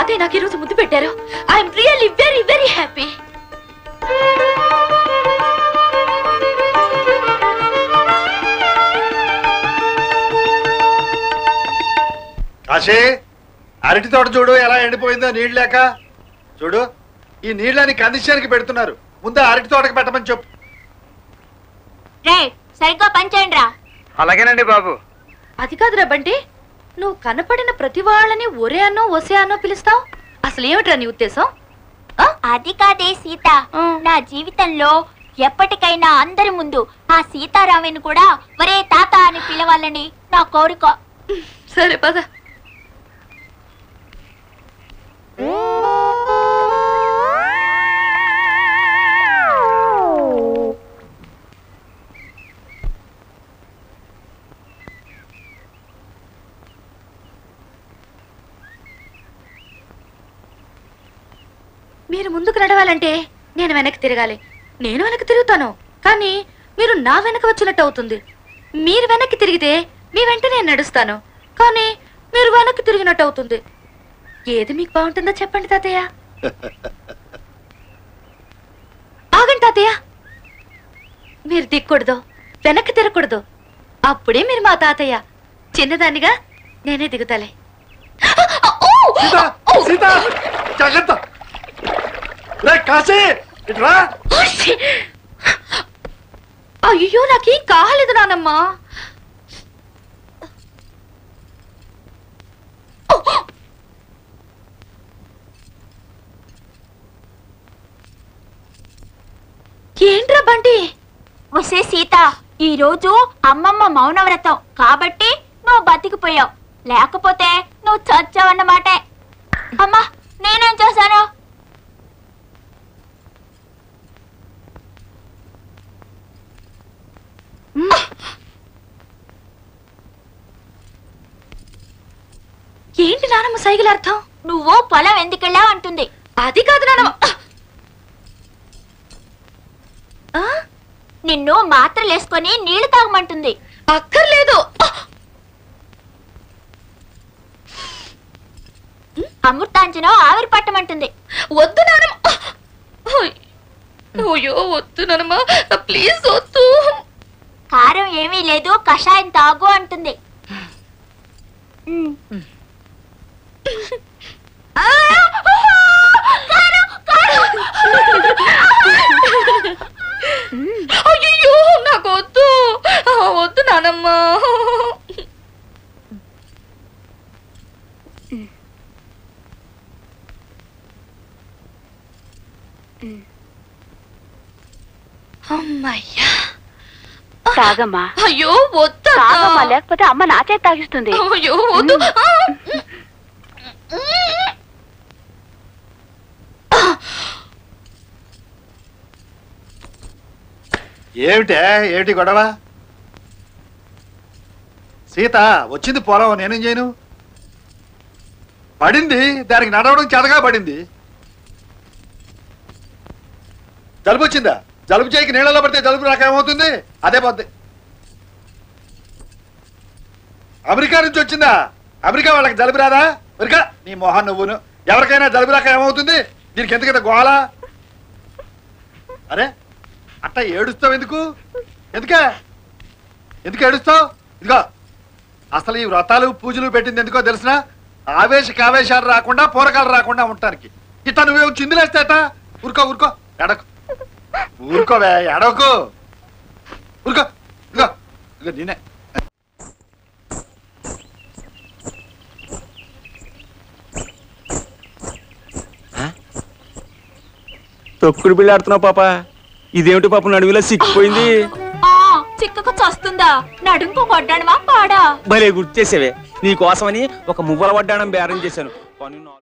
తాతయ్య నాకు ఈరోజు ముద్దు పెట్టారు. I'm really very very happy. Kashi, అరటి తోట చూడు ఎలా ఎండిపోయిందో నీళ్ళు లేక. చూడు, ఈ నీళ్ళని కందిశానికి పెడుతున్నారు. ముందు అరటి తోటకి పెట్టమని చెప్పు. సరిగ్గా పనిచేయండి రా. అలాగేనండి బాబు. అది కాదురా బంటి, నువ్వు కనపడిన ప్రతి వాళ్ళని ఒరే అన్నో ఒసే అన్నో పిలుస్తావు. అసలు ఏమిట్రా నీ ఉద్దేశం? అది కాదే సీత, నా జీవితంలో ఎప్పటికైనా అందరి ముందు ఆ సీతారామని కూడా ఒరే తాత అని పిలవాలని నా కోరిక. సరే పద. మీరు ముందుకు నడవాలంటే నేను వెనక్కి తిరగాలి. నేను వెనక్కి తిరుగుతాను, కానీ మీరు నా వెనక వచ్చినట్టు అవుతుంది. మీరు వెనక్కి తిరిగితే మీ వెంట నేను నడుస్తాను, కానీ మీరు వెనక్కి తిరిగినట్టు అవుతుంది. ఏది మీకు బాగుంటుందో చెప్పండి తాతయ్య. ఆగండి తాతయ్య, మీరు దిక్కూడదు, వెనక్కి తిరగకూడదు. అప్పుడే మీరు మా తాతయ్య. చిన్నదానిగా నేనే దిగుతాలే. అయ్యో, నాకేం కాలేదు నానమ్మా. ఏంట్రా బంటి? వసే సీత, ఈ రోజు అమ్మమ్మ మౌనవ్రతం కాబట్టి నువ్వు బతికిపోయావు, లేకపోతే నువ్వు చచ్చావన్నమాటే. అమ్మా, నేనేం చేశాను? ఏంటి నానమ్మ సైకిల్ అర్థం? నువ్వు పొలం ఎందుకెళ్ళావు అంటుంది. అది కాదు నానమ్మ, నిన్ను మాత్రలేసుకొని నీళ్లు తాగమంటుంది. అక్కర్లేదు. అమృతాంజనం ఆవిరి పట్టమంటుంది. వద్దు నానమ్మ. అయ్యో వద్దు నానమ్మ, ప్లీజ్ వద్దు. కారం ఏమీ లేదు, కషాయం తాగు అంటుంది. అయ్యో నాకు వద్దు, వద్దు నానమ్మ. అమ్మయ్యా, తాగమ్మా. అయ్యో వద్దు, లేకపోతే అమ్మ నా చేతి తాగిస్తుంది. అయ్యో వద్దు. ఏమిటి గొడవ? సీత వచ్చింది పొలం, నేనేం చేయను? పడింది, దానికి నడవడం చేతగా పడింది. జలుబు వచ్చిందా? జలుబు చేయకి నీళ్ళలో పడితే జలుబు రాకేమవుతుంది? అదే పోద్ది. అమెరికా నుంచి వచ్చిందా? అమెరికా వాళ్ళకి జలుబు రాదా? అమెరికా నీ మొహన్ నువ్వును. ఎవరికైనా జలుబు రాక ఏమవుతుంది? దీనికి ఎందుకంత గోళ? అరే అట్ట ఏడుస్తావు ఎందుకు? ఎందుకు ఏడుస్తావు? ఇదిగో, అసలు ఈ వ్రతాలు పూజలు పెట్టింది ఎందుకో తెలిసిన? ఆవేశాలు రాకుండా, పూరకాలు రాకుండా ఉండటానికి. ఇట్లా నువ్వే చిందులేస్తాట. ఊరుకో ఎడకు, ఊరుకోవే, ఎడకు, ఊరుకో. ఇదిగో నేనే. తొక్కుడు బిళ్ళ ఆడుతున్నావు పాప. ఇదేమిటి పాప నడువులో సిక్కిపోయింది? చిక్కకు చస్తుందా? నడుంకు వడ్డాణమా పాడా? భలే గుర్తు చేసేవే. నీ కోసమని ఒక మువ్వల వడ్డాణం బేరం చేశాను.